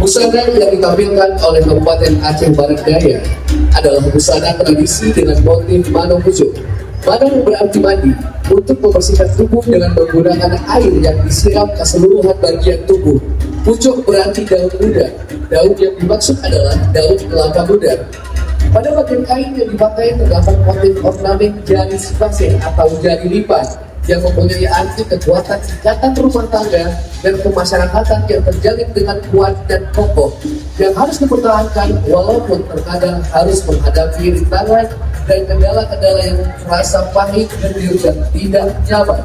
Busana yang ditampilkan oleh Kabupaten Aceh Barat Daya adalah busana tradisi dengan motif Mano Pucuk. Mano berarti mandi, untuk membersihkan tubuh dengan menggunakan air yang disiram ke seluruhan bagian tubuh. Pucuk berarti daun muda. Daun yang dimaksud adalah daun kelapa muda. Pada bagian kain yang dipakai terdapat motif ornamen jari sipase atau jari lipat yang mempunyai arti kekuatan ikatan rumah tangga dan kemasyarakatan yang terjalin dengan kuat dan kokoh yang harus dipertahankan walaupun terkadang harus menghadapi rintangan dan kendala-kendala yang terasa pahit dan tidak nyaman.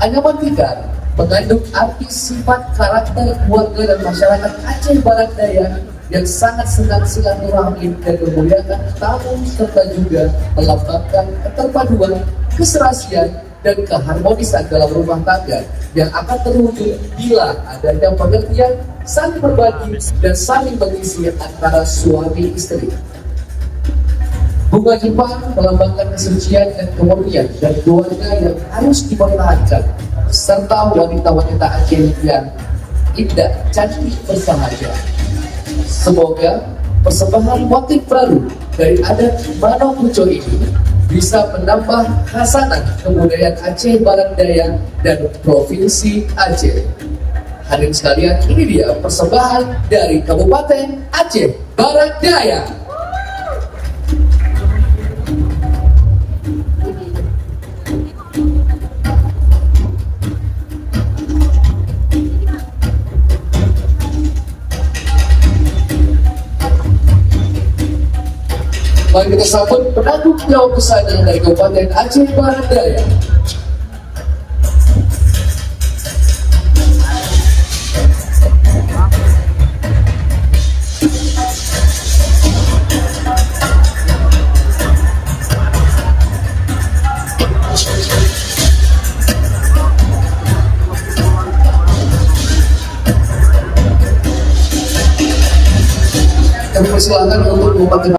Anyaman tikar mengandung arti sifat karakter keluarga dan masyarakat Aceh Barat Daya yang sangat senang silaturahmi dan memuliakan tamu serta juga melambangkan keterpaduan, keserasian, dan keharmonisan dalam rumah tangga yang akan terwujud bila adanya pengertian, saling berbagi, dan saling mengisi antara suami istri. Bunga jepang melambangkan kesucian dan kemurnian dan keluarga yang harus dipertahankan, serta wanita-wanita Aceh yang indah, cantik bersahaja. Semoga persembahan motif baru dari adat Mano Pucuk ini bisa menambah khasanah kebudayaan Aceh Barat Daya dan Provinsi Aceh. Hadirin sekalian, ini dia persembahan dari Kabupaten Aceh Barat Daya. Mari kita sambut penanggung jawab busana dari Kabupaten Aceh Barat Daya. Kami persilakan untuk memperkenalkan